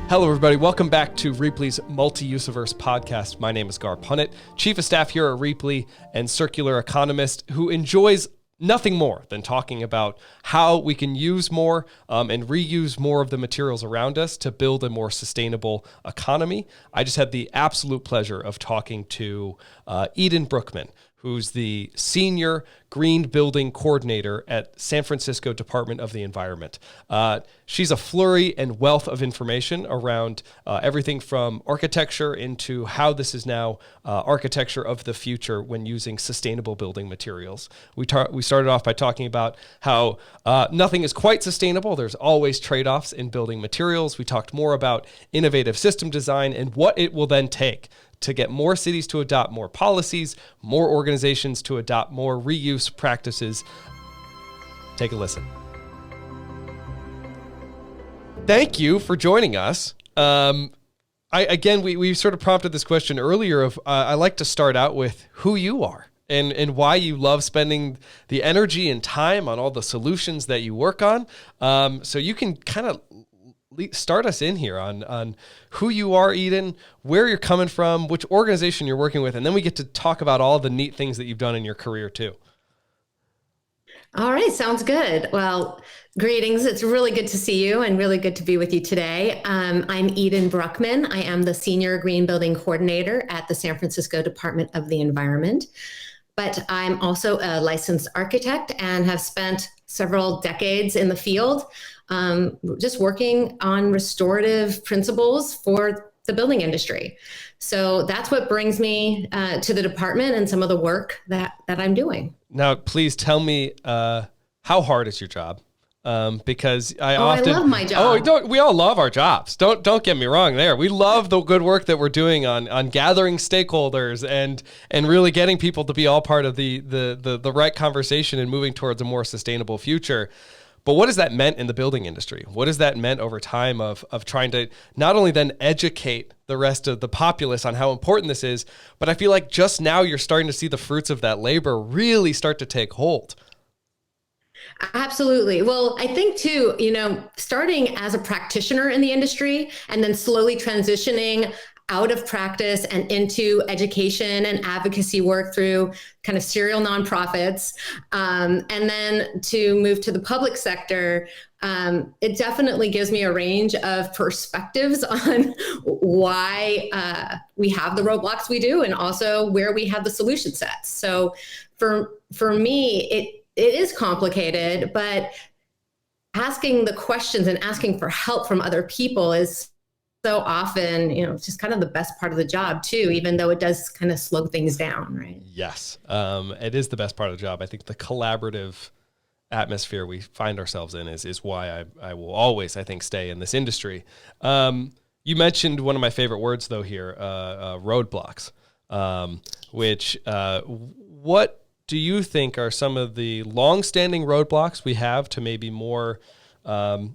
Hello, everybody. Welcome back to Repley's Multi-usiverse podcast. My name is Garr Punnett, Chief of Staff here at Repley and circular economist who enjoys nothing more than talking about how we can use more and reuse more of the materials around us to build a more sustainable economy. I just had the absolute pleasure of talking to Eden Brukman, who's the Senior Green Building Coordinator at San Francisco Department of the Environment. She's a flurry and wealth of information around everything from architecture into how this is now architecture of the future when using sustainable building materials. We started off by talking about how nothing is quite sustainable. There's always trade-offs in building materials. We talked more about innovative system design and what it will then take to get more cities to adopt more policies, more organizations to adopt more reuse practices. Take a listen. Thank you for joining us. We sort of prompted this question earlier of I like to start out with who you are and why you love spending the energy and time on all the solutions that you work on. So you can kind of start us in here on who you are, Eden, where you're coming from, which organization you're working with, and then we get to talk about all the neat things that you've done in your career too. All right, sounds good. Well, greetings. It's really good to see you and really good to be with you today. I'm Eden Brukman. I am the Senior Green Building Coordinator at the San Francisco Department of the Environment. But I'm also a licensed architect and have spent several decades in the field just working on restorative principles for the building industry. So that's what brings me to the department and some of the work that I'm doing. Now, please tell me how hard is your job? Because I love my job. We all love our jobs. Don't get me wrong there. We love the good work that we're doing on gathering stakeholders and really getting people to be all part of the right conversation and moving towards a more sustainable future. But what has that meant in the building industry? What has that meant over time of trying to not only then educate the rest of the populace on how important this is, but I feel like just now you're starting to see the fruits of that labor really start to take hold. Absolutely. Well, I think too, starting as a practitioner in the industry and then slowly transitioning out of practice and into education and advocacy work through kind of serial nonprofits, and then to move to the public sector, it definitely gives me a range of perspectives on why we have the roadblocks we do and also where we have the solution sets. So for me, it is complicated, but asking the questions and asking for help from other people is so often, it's just kind of the best part of the job too, even though it does kind of slow things down, right? Yes. It is the best part of the job. I think the collaborative atmosphere we find ourselves in is why I will always, I think, stay in this industry. You mentioned one of my favorite words though here, roadblocks, which what do you think are some of the long-standing roadblocks we have to maybe more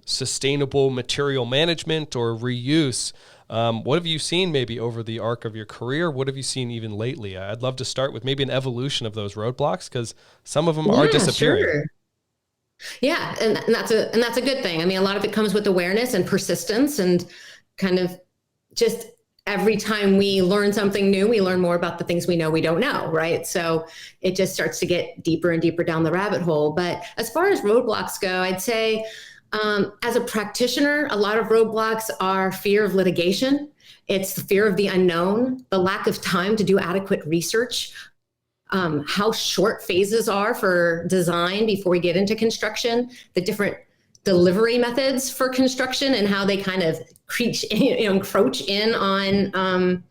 sustainable material management or reuse? What have you seen maybe over the arc of your career? What have you seen even lately? I'd love to start with maybe an evolution of those roadblocks because some of them are disappearing. Sure. Yeah, and that's a good thing. I mean, a lot of it comes with awareness and persistence and kind of just every time we learn something new, we learn more about the things we know we don't know, right? So it just starts to get deeper and deeper down the rabbit hole. But as far as roadblocks go, I'd say as a practitioner, a lot of roadblocks are fear of litigation. It's the fear of the unknown, the lack of time to do adequate research, how short phases are for design before we get into construction, the different delivery methods for construction and how they kind of encroach in on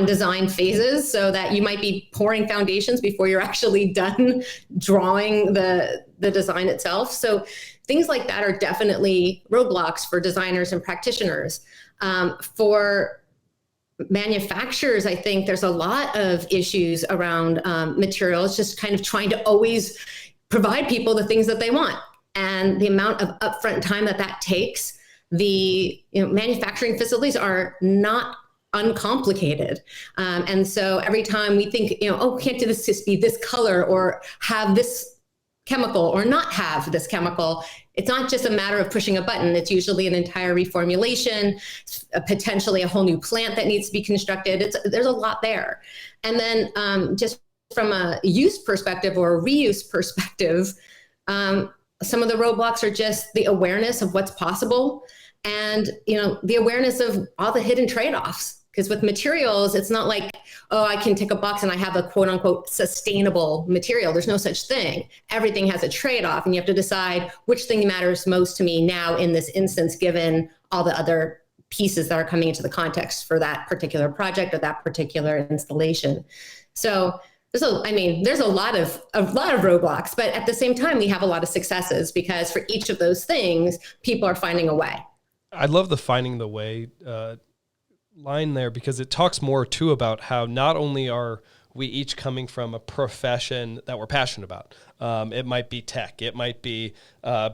design phases so that you might be pouring foundations before you're actually done drawing the design itself. So things like that are definitely roadblocks for designers and practitioners. For manufacturers, I think there's a lot of issues around materials, just kind of trying to always provide people the things that they want. And the amount of upfront time that takes, manufacturing facilities are not uncomplicated. And so every time we think, can't do this just be this color or have this chemical or not have this chemical, it's not just a matter of pushing a button. It's usually an entire reformulation, potentially a whole new plant that needs to be constructed. There's a lot there. And then just from a use perspective or a reuse perspective, some of the roadblocks are just the awareness of what's possible and, the awareness of all the hidden trade-offs. Because with materials, it's not like, oh, I can tick a box and I have a quote unquote sustainable material. There's no such thing. Everything has a trade-off, and you have to decide which thing matters most to me now in this instance, given all the other pieces that are coming into the context for that particular project or that particular installation. So there's a lot of roadblocks, but at the same time, we have a lot of successes because for each of those things, people are finding a way. I love the finding the way line there, because it talks more too about how not only are we each coming from a profession that we're passionate about. It might be tech, it might be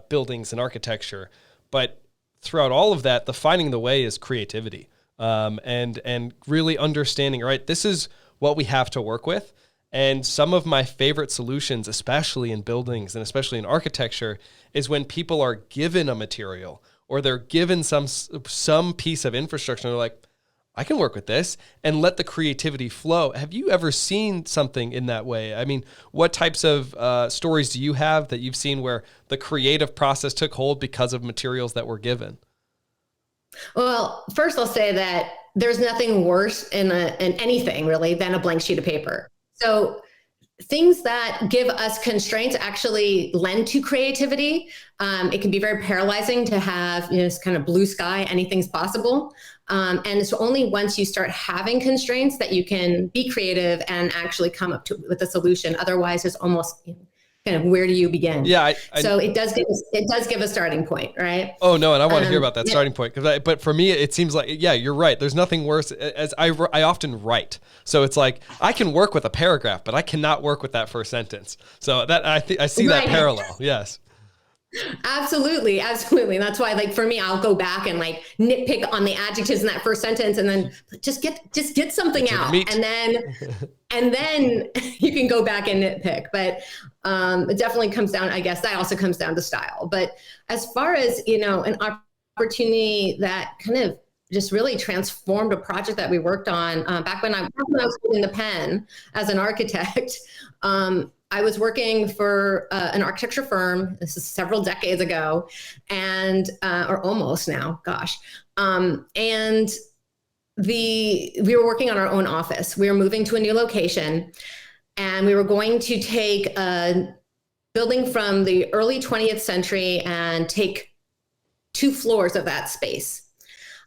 buildings and architecture, but throughout all of that, the finding the way is creativity, and really understanding, right, this is what we have to work with. And some of my favorite solutions, especially in buildings and especially in architecture, is when people are given a material or they're given some piece of infrastructure and they're like, I can work with this, and let the creativity flow. Have you ever seen something in that way? I mean, what types of stories do you have that you've seen where the creative process took hold because of materials that were given? Well, first I'll say that there's nothing worse in anything really than a blank sheet of paper. So things that give us constraints actually lend to creativity. It can be very paralyzing to have this kind of blue sky, anything's possible. And it's only once you start having constraints that you can be creative and actually come up with a solution. Otherwise, it's almost kind of where do you begin? Yeah. So it does give a starting point, right? Oh no, and I want to hear about that starting point, but for me, it seems like, yeah, you're right. There's nothing worse. As I often write, so it's like I can work with a paragraph, but I cannot work with that first sentence. So that I see that parallel. Yes. Absolutely. That's why, like, for me, I'll go back and like nitpick on the adjectives in that first sentence, and then just get something out, and then you can go back and nitpick. But it definitely comes down, I guess that also comes down to style. But as far as, an opportunity that kind of just really transformed a project that we worked on back when I was holding the pen as an architect. I was working for an architecture firm. This is several decades ago, and or almost now, gosh. And we were working on our own office. We were moving to a new location, and we were going to take a building from the early 20th century and take 2 floors of that space.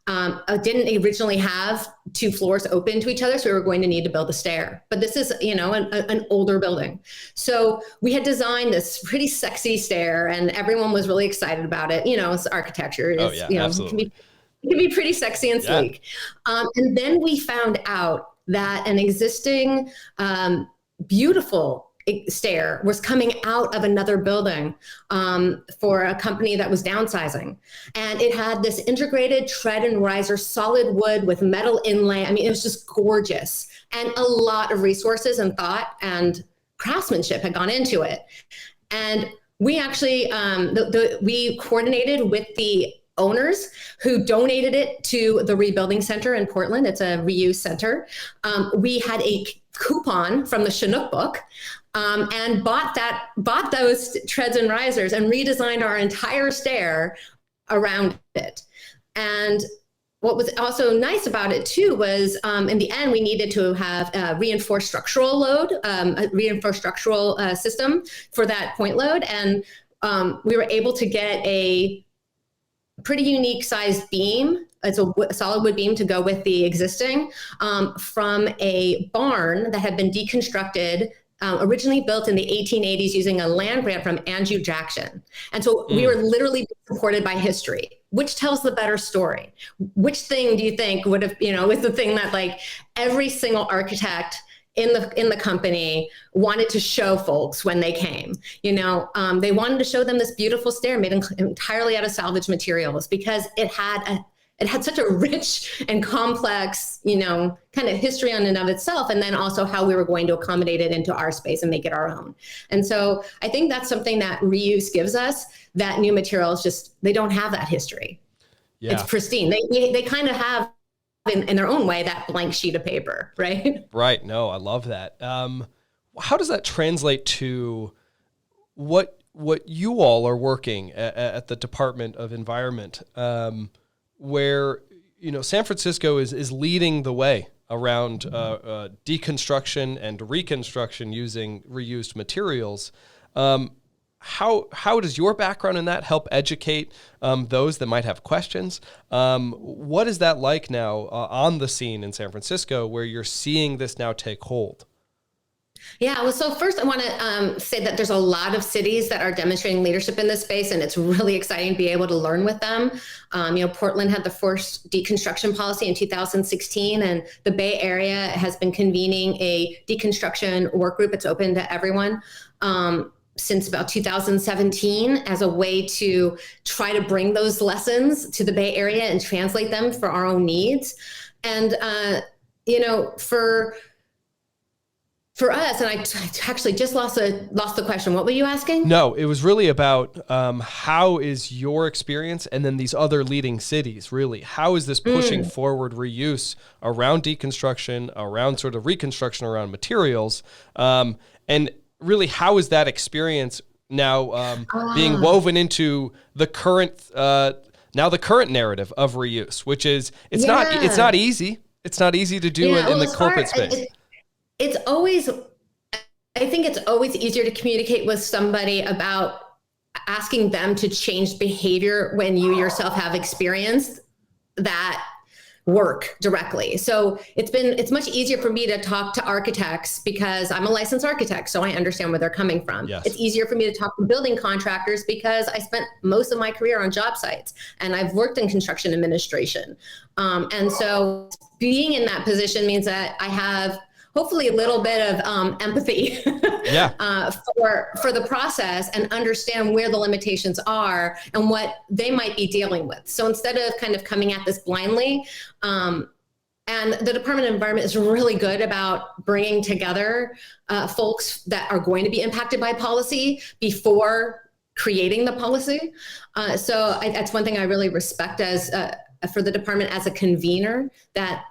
I didn't originally have 2 floors open to each other, so we were going to need to build a stair. But this is, an older building. So we had designed this pretty sexy stair, and everyone was really excited about it. It's architecture. Absolutely. It can be pretty sexy and sleek. Yeah. And then we found out that an existing beautiful stair was coming out of another building for a company that was downsizing. And it had this integrated tread and riser, solid wood with metal inlay. I mean, it was just gorgeous. And a lot of resources and thought and craftsmanship had gone into it. And we actually, we coordinated with the owners who donated it to the Rebuilding Center in Portland. It's a reuse center. We had a coupon from the Chinook book, and bought those treads and risers and redesigned our entire stair around it. And what was also nice about it too was, in the end, we needed to have a reinforced structural load, a reinforced structural system for that point load. And we were able to get a pretty unique sized beam. It's a solid wood beam to go with the existing, from a barn that had been deconstructed, originally built in the 1880s using a land grant from Andrew Jackson. And so we were literally supported by history. Which tells the better story? Which thing do you think would have, was the thing that like every single architect in the company wanted to show folks when they came? They wanted to show them this beautiful stair made entirely out of salvage materials because it had it had such a rich and complex, kind of history on and of itself. And then also how we were going to accommodate it into our space and make it our own. And so I think that's something that reuse gives us, that new materials they don't have that history. Yeah. It's pristine. They kind of have in their own way that blank sheet of paper, right? Right. No, I love that. How does that translate to what you all are working at the Department of Environment, where San Francisco is leading the way around deconstruction and reconstruction using reused materials? How does your background in that help educate those that might have questions? What is that like now on the scene in San Francisco, where you're seeing this now take hold? Yeah, well, so first I want to say that there's a lot of cities that are demonstrating leadership in this space, and it's really exciting to be able to learn with them. Portland had the first deconstruction policy in 2016, and the Bay Area has been convening a deconstruction work group. It's open to everyone since about 2017 as a way to try to bring those lessons to the Bay Area and translate them for our own needs. And, for us, and I actually just lost the question. What were you asking? No, it was really about how is your experience, and then these other leading cities, really, how is this pushing forward reuse around deconstruction, around sort of reconstruction, around materials, and really how is that experience now being woven into the current narrative of reuse, which is it's not easy. It's not easy to do in the corporate space. I think it's always easier to communicate with somebody about asking them to change behavior when you yourself have experienced that work directly. So it's much easier for me to talk to architects because I'm a licensed architect, so I understand where they're coming from. Yes. It's easier for me to talk to building contractors because I spent most of my career on job sites and I've worked in construction administration. And so being in that position means that I have hopefully a little bit of empathy for the process and understand where the limitations are and what they might be dealing with. So instead of kind of coming at this blindly, and the Department of Environment is really good about bringing together folks that are going to be impacted by policy before creating the policy. So that's one thing I really respect for the department as a convener, that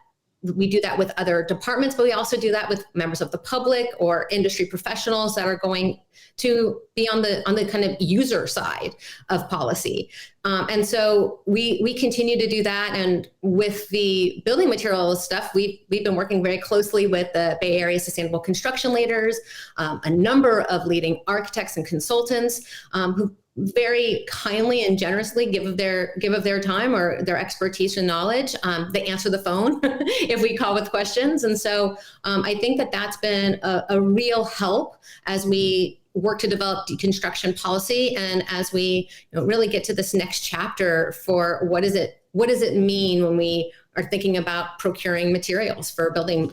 we do that with other departments, but we also do that with members of the public or industry professionals that are going to be on the kind of user side of policy. And so we continue to do that. And with the building materials stuff, we've been working very closely with the Bay Area sustainable construction leaders, a number of leading architects and consultants who very kindly and generously give of their time or their expertise and knowledge. They answer the phone if we call with questions. And so I think that's been a real help as we work to develop deconstruction policy and as we really get to this next chapter for what does it mean when we are thinking about procuring materials for building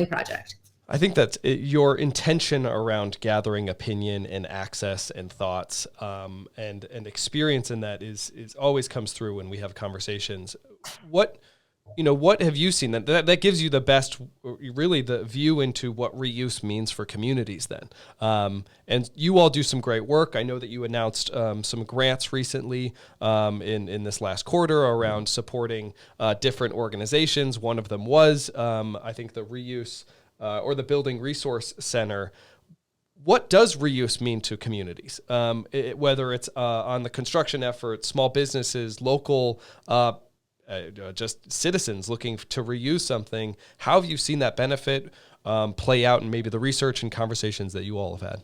project. I think that your intention around gathering opinion and access and thoughts and experience in that is always comes through when we have conversations. What have you seen that gives you the best, really the view into what reuse means for communities then? And you all do some great work. I know that you announced some grants recently in this last quarter around supporting different organizations. One of them was, I think, the reuse or the Building Resource Center. What does reuse mean to communities? Whether it's on the construction effort, small businesses, local, just citizens looking to reuse something. How have you seen that benefit play out in maybe the research and conversations that you all have had?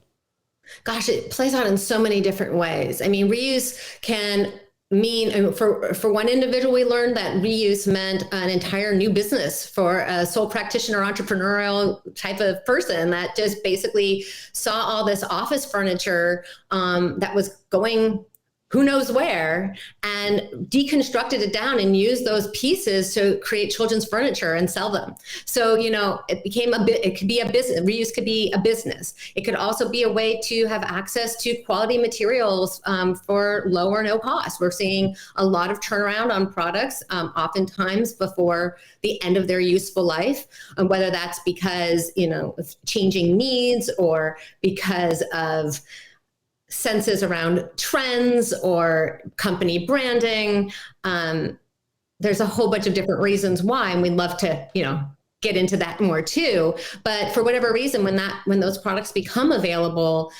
Gosh, it plays out in so many different ways. I mean, reuse can mean, for one individual, we learned that reuse meant an entire new business for a sole practitioner, entrepreneurial type of person that just basically saw all this office furniture that was going who knows where, and deconstructed it down and used those pieces to create children's furniture and sell them. So, it became it could be a business. Reuse could be a business. It could also be a way to have access to quality materials for low or no cost. We're seeing a lot of turnaround on products, oftentimes before the end of their useful life, whether that's because, of changing needs or because of senses around trends or company branding. There's a whole bunch of different reasons why, and we'd love to, get into that more too. But for whatever reason, when those products become available,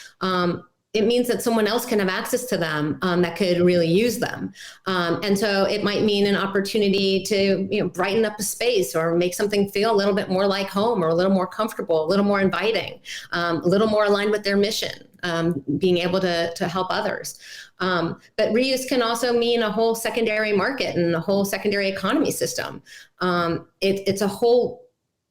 it means that someone else can have access to them that could really use them. And so it might mean an opportunity to brighten up a space or make something feel a little bit more like home, or a little more comfortable, a little more inviting, a little more aligned with their mission, being able to help others. But reuse can also mean a whole secondary market and a whole secondary economy system.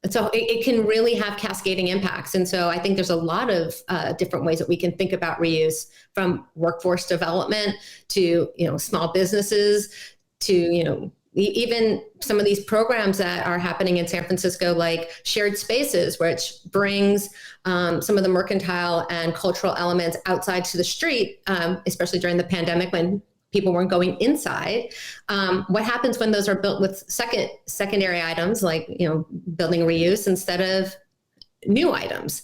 It can really have cascading impacts. And so I think there's a lot of different ways that we can think about reuse, from workforce development to, small businesses to, even some of these programs that are happening in San Francisco, like shared spaces, which brings some of the mercantile and cultural elements outside to the street, especially during the pandemic when people weren't going inside. What happens when those are built with secondary items, like, building reuse instead of new items?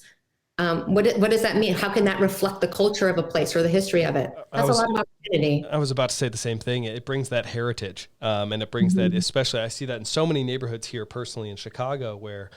What does that mean? How can that reflect the culture of a place or the history of it? That's a lot of opportunity. I was about to say the same thing. It brings that heritage, and it brings that, especially I see that in so many neighborhoods here personally in Chicago, where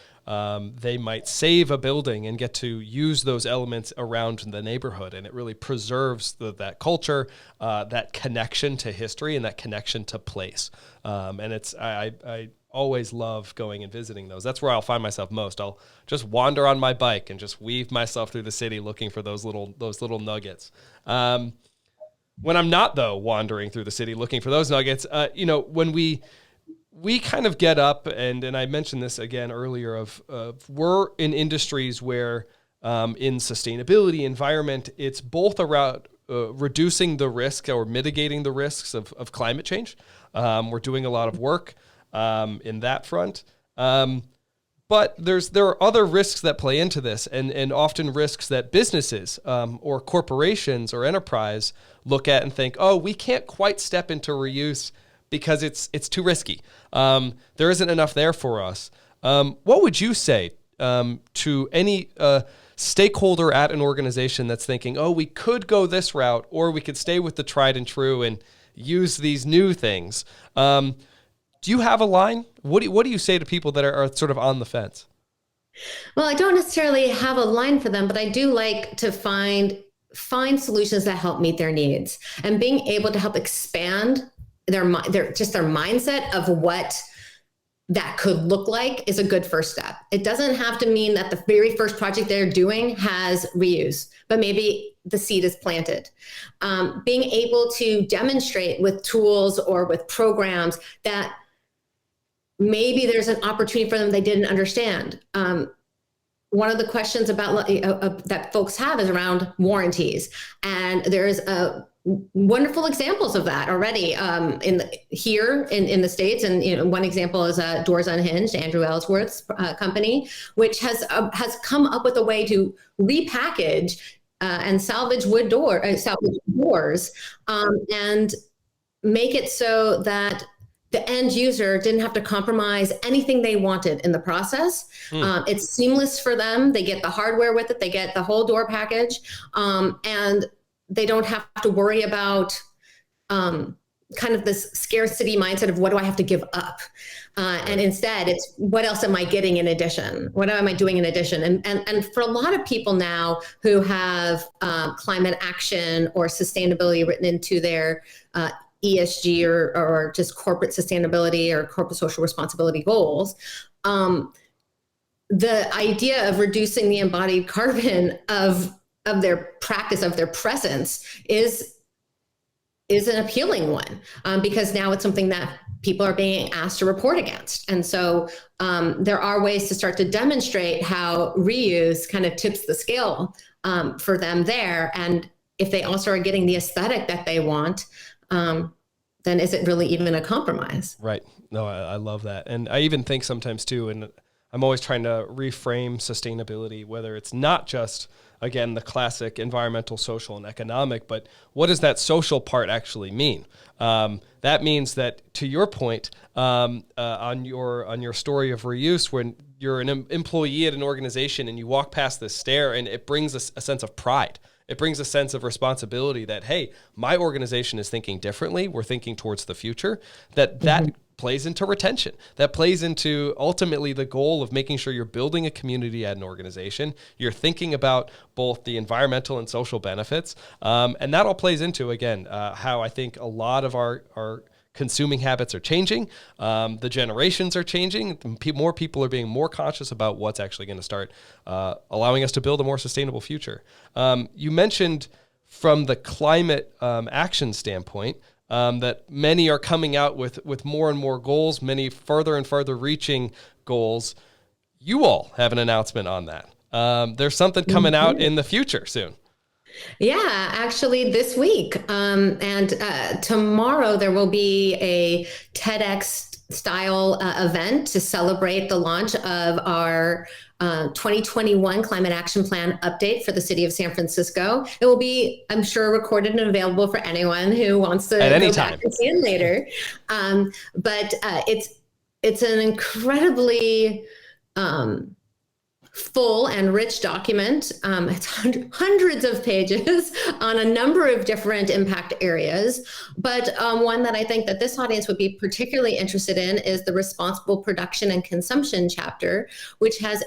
they might save a building and get to use those elements around the neighborhood. And it really preserves that culture, that connection to history and that connection to place. And I always love going and visiting those. That's where I'll find myself most. I'll just wander on my bike and just weave myself through the city looking for those little nuggets. When I'm not, though, wandering through the city looking for those nuggets, when we kind of get up, and I mentioned this again earlier, of we're in industries where in sustainability, environment, it's both around reducing the risk or mitigating the risks of climate change. We're doing a lot of work in that front. But there are other risks that play into this, and often risks that businesses or corporations or enterprise look at and think, oh, we can't quite step into reuse because it's too risky. There isn't enough there for us. What would you say to any stakeholder at an organization that's thinking, oh, we could go this route, or we could stay with the tried and true and use these new things? Do you have a line? What do you say to people that are sort of on the fence? Well, I don't necessarily have a line for them, but I do like to find solutions that help meet their needs, and being able to help expand their mindset of what that could look like is a good first step. It doesn't have to mean that the very first project they're doing has reuse, but maybe the seed is planted. Being able to demonstrate with tools or with programs that maybe there's an opportunity for them they didn't understand. One of the questions about that folks have is around warranties, and there's wonderful examples of that already here in the States. And one example is Doors Unhinged, Andrew Ellsworth's company, which has come up with a way to repackage and salvage doors, and make it so that the end user didn't have to compromise anything they wanted in the process. It's seamless for them. They get the hardware with it. They get the whole door package, and they don't have to worry about kind of this scarcity mindset of what do I have to give up? And instead, it's what else am I getting in addition? What am I doing in addition? And for a lot of people now who have climate action or sustainability written into their ESG or just corporate sustainability or corporate social responsibility goals, the idea of reducing the embodied carbon of their practice, of their presence is an appealing one, because now it's something that people are being asked to report against. And so there are ways to start to demonstrate how reuse kind of tips the scale for them there. And if they also are getting the aesthetic that they want, then is it really even a compromise? Right. No, I love that. And I even think sometimes too, and I'm always trying to reframe sustainability, whether it's not just, again, the classic environmental, social, and economic, but what does that social part actually mean? That means that, to your point, on your story of reuse, when you're an employee at an organization and you walk past this stair, and it brings a sense of pride. It brings a sense of responsibility that, hey, my organization is thinking differently. We're thinking towards the future. That plays into retention. That plays into ultimately the goal of making sure you're building a community at an organization. You're thinking about both the environmental and social benefits. And that all plays into, again, how I think a lot of our consuming habits are changing. The generations are changing. More people are being more conscious about what's actually going to start allowing us to build a more sustainable future. You mentioned from the climate action standpoint that many are coming out with more and more goals, many further and further reaching goals. You all have an announcement on that. There's something coming out in the future soon. Yeah, actually this week. And tomorrow there will be a TEDx style event to celebrate the launch of our 2021 Climate Action Plan update for the city of San Francisco. It will be, I'm sure, recorded and available for anyone who wants to at any go time back and see it later. But it's an incredibly full and rich document. It's hundreds of pages on a number of different impact areas. But one that I think that this audience would be particularly interested in is the responsible production and consumption chapter, which has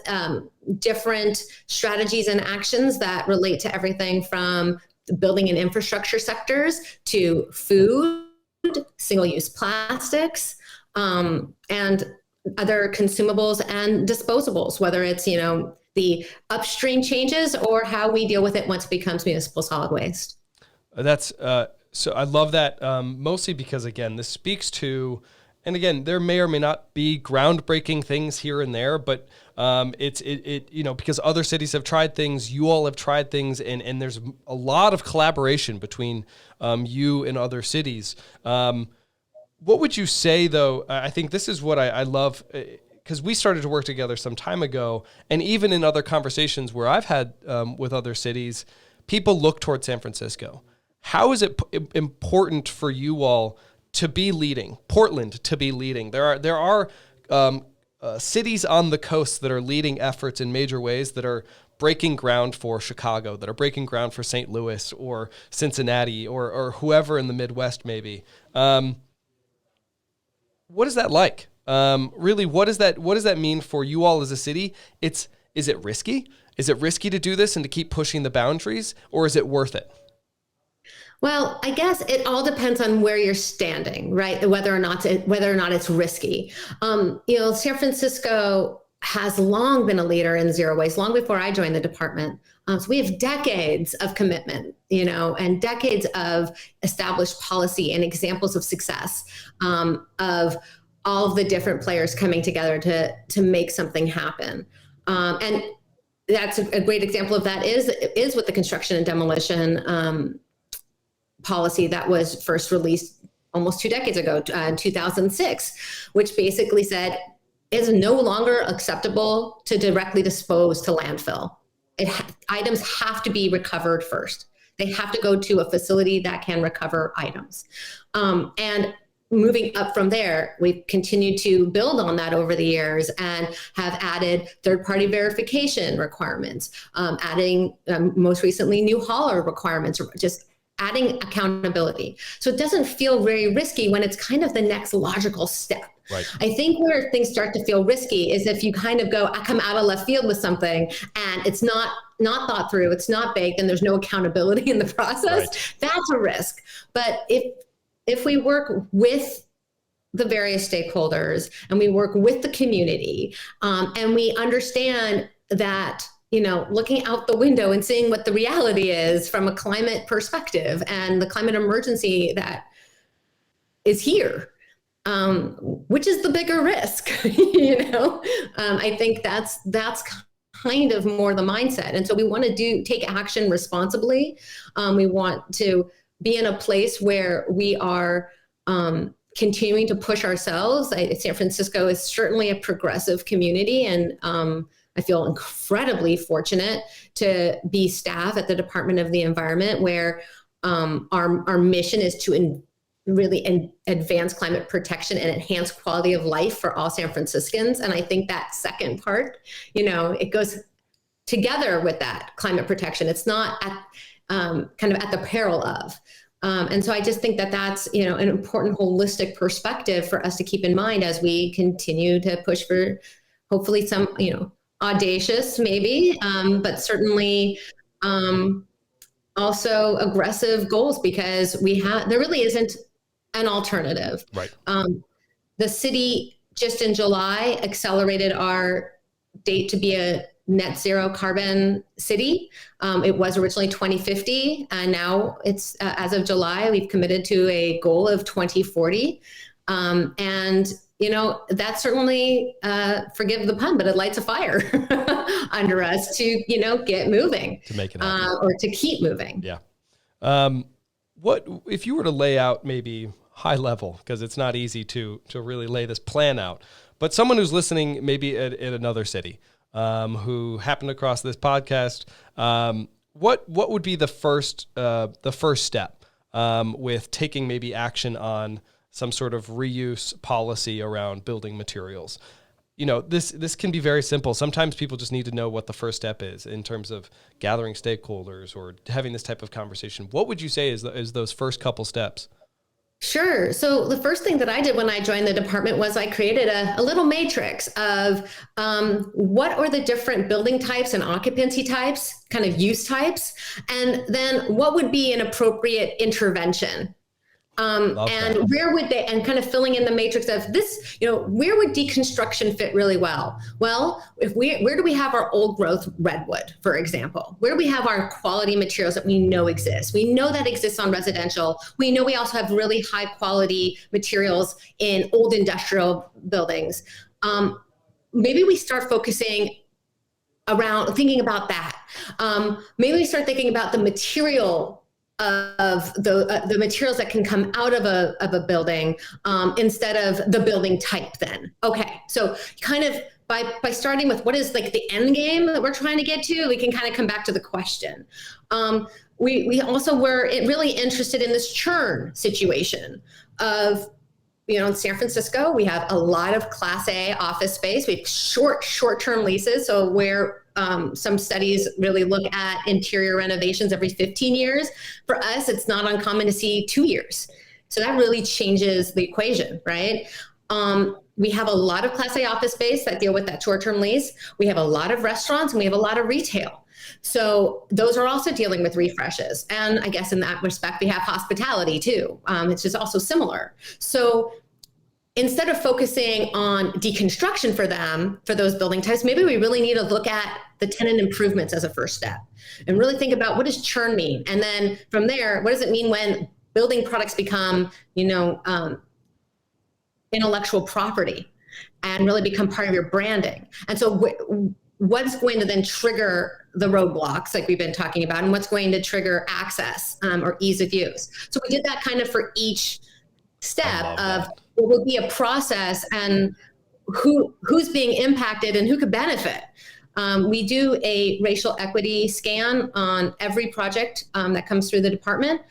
different strategies and actions that relate to everything from building and infrastructure sectors to food, single-use plastics, and other consumables and disposables, whether it's, the upstream changes or how we deal with it once it becomes municipal solid waste. That's so I love that, mostly because, again, this speaks to, and again, there may or may not be groundbreaking things here and there, but it's because other cities have tried things, you all have tried things, and there's a lot of collaboration between you and other cities. What would you say, though? I think this is what I love, because we started to work together some time ago, and even in other conversations where I've had with other cities, people look toward San Francisco. How is it important for you all to be leading, Portland to be leading? There are cities on the coast that are leading efforts in major ways that are breaking ground for Chicago, that are breaking ground for St. Louis or Cincinnati or whoever in the Midwest maybe. What is that like? Really, what does that mean for you all as a city? Is it risky? Is it risky to do this and to keep pushing the boundaries, or is it worth it? Well, I guess it all depends on where you're standing, right? Whether or not it's risky. San Francisco has long been a leader in zero waste, long before I joined the department. So we have decades of commitment, and decades of established policy and examples of success, of all of the different players coming together to make something happen. And that's a great example of that is with the construction and demolition policy that was first released almost 2 decades ago, 2006, which basically said it is no longer acceptable to directly dispose to landfill. Items have to be recovered first. They have to go to a facility that can recover items. And moving up from there, we've continued to build on that over the years and have added third-party verification requirements, adding most recently new hauler requirements, just adding accountability. So it doesn't feel very risky when it's kind of the next logical step. Right. I think where things start to feel risky is if you kind of come out of left field with something and it's not thought through, it's not baked, and there's no accountability in the process. Right. That's a risk. But if we work with the various stakeholders and we work with the community, and we understand that, looking out the window and seeing what the reality is from a climate perspective and the climate emergency that is here, which is the bigger risk, I think that's kind of more the mindset. And so we want to take action responsibly. We want to be in a place where we are continuing to push ourselves. San Francisco is certainly a progressive community, and I feel incredibly fortunate to be staff at the Department of the Environment, where our mission is to really advance climate protection and enhance quality of life for all San Franciscans. And I think that second part, it goes together with that climate protection. It's not at kind of at the peril of. And so I just think that that's, an important holistic perspective for us to keep in mind as we continue to push for hopefully some, audacious maybe, but certainly also aggressive goals, because there really isn't an alternative. Right. The city just in July accelerated our date to be a net zero carbon city. It was originally 2050, and now it's as of July, we've committed to a goal of 2040. And that certainly, forgive the pun, but it lights a fire under us to, get moving, to make it happen. Or to keep moving. Yeah. What if you were to lay out maybe high level, because it's not easy to really lay this plan out, but someone who's listening maybe at another city, who happened across this podcast, what would be the first step with taking maybe action on some sort of reuse policy around building materials? This can be very simple. Sometimes people just need to know what the first step is in terms of gathering stakeholders or having this type of conversation. What would you say is those first couple steps? Sure. So the first thing that I did when I joined the department was I created a little matrix of what are the different building types and occupancy types, kind of use types, and then what would be an appropriate intervention. And where would they, and kind of filling in the matrix of this, where would deconstruction fit really well? Well, where do we have our old growth redwood, for example? Where do we have our quality materials that we know exist? We know that exists on residential. We know we also have really high quality materials in old industrial buildings. Maybe we start focusing around thinking about that. Maybe we start thinking about the material of the materials that can come out of a building instead of the building type then. Okay, so kind of by starting with what is like the end game that we're trying to get to, we can kind of come back to the question. We also were really interested in this churn situation of, in San Francisco, we have a lot of Class A office space. We have short-term leases. So where some studies really look at interior renovations every 15 years. For us, it's not uncommon to see 2 years. So that really changes the equation, right? We have a lot of Class A office space that deal with that short-term lease. We have a lot of restaurants and we have a lot of retail. So those are also dealing with refreshes. And I guess in that respect, we have hospitality too, which is also similar. So instead of focusing on deconstruction for those building types, maybe we really need to look at the tenant improvements as a first step and really think about what does churn mean? And then from there, what does it mean when building products become, intellectual property and really become part of your branding? And so what's going to then trigger the roadblocks like we've been talking about, and what's going to trigger access or ease of use? So we did that kind of for each step of what would be a process and who's being impacted and who could benefit. We do a racial equity scan on every project that comes through the department.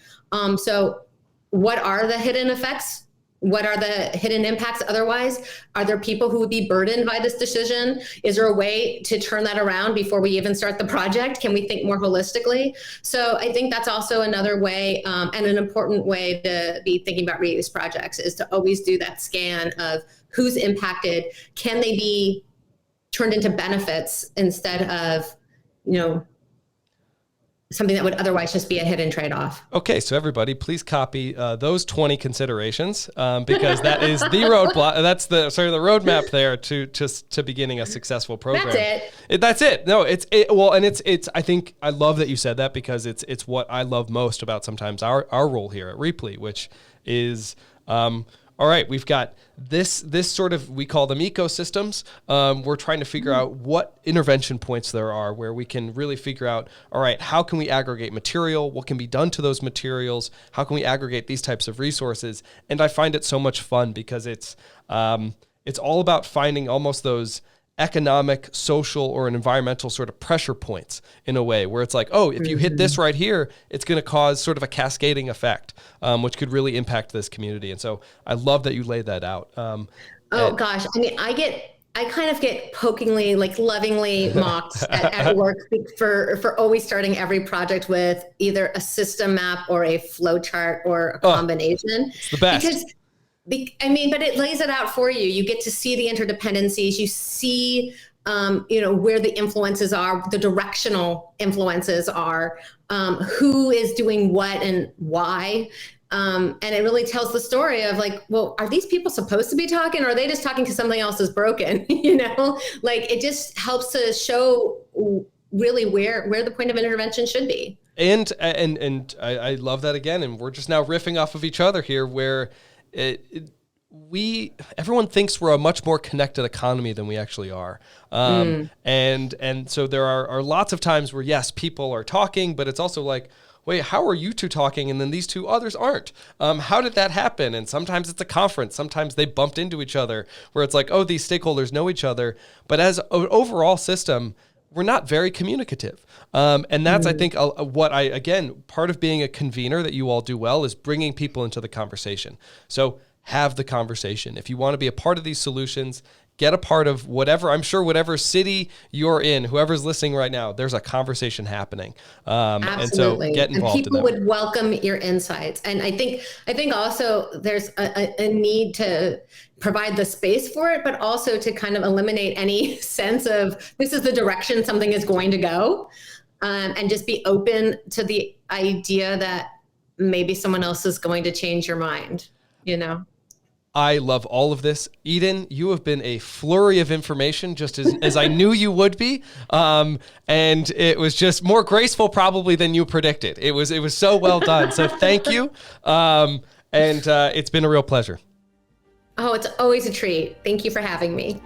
So what are the hidden effects? What are the hidden impacts otherwise? Are there people who would be burdened by this decision? Is there a way to turn that around before we even start the project? Can we think more holistically? So I think that's also another way and an important way to be thinking about reuse projects, is to always do that scan of who's impacted. Can they be turned into benefits instead of, something that would otherwise just be a hidden trade-off? Okay, so everybody, please copy those 20 considerations because that is the roadblock. That's the roadmap there to beginning a successful program. That's it. No, it's. I think I love that you said that, because it's what I love most about sometimes our role here at Repley, which is all right, we've got this sort of, we call them ecosystems. We're trying to figure out what intervention points there are where we can really figure out, all right, how can we aggregate material? What can be done to those materials? How can we aggregate these types of resources? And I find it so much fun because it's all about finding almost those economic, social, or an environmental sort of pressure points in a way where it's like, oh, if you hit this right here, it's going to cause sort of a cascading effect, which could really impact this community. And so I love that you laid that out. Gosh. I mean, I kind of get pokingly, like lovingly mocked at work for always starting every project with either a system map or a flow chart or a combination. It's the best. But it lays it out for you. You get to see the interdependencies. You see, where the influences are, the directional influences are, who is doing what and why. And it really tells the story of like, well, are these people supposed to be talking, or are they just talking because something else is broken? Like it just helps to show really where the point of intervention should be. And I love that again. And we're just now riffing off of each other here, where everyone thinks we're a much more connected economy than we actually are. And so there are lots of times where, yes, people are talking, but it's also like, wait, how are you two talking? And then these two others aren't. How did that happen? And sometimes it's a conference. Sometimes they bumped into each other where it's like, oh, these stakeholders know each other. But as an overall system, we're not very communicative. And that's, I think, part of being a convener that you all do well is bringing people into the conversation. So have the conversation. If you want to be a part of these solutions, get a part of whatever city you're in, whoever's listening right now, there's a conversation happening. Absolutely. And so get involved. And people would welcome your insights. And I think also there's a need to provide the space for it, but also to kind of eliminate any sense of this is the direction something is going to go, and just be open to the idea that maybe someone else is going to change your mind, I love all of this. Eden, you have been a flurry of information, just as I knew you would be. And it was just more graceful probably than you predicted. It was so well done. So thank you. And it's been a real pleasure. Oh, it's always a treat. Thank you for having me.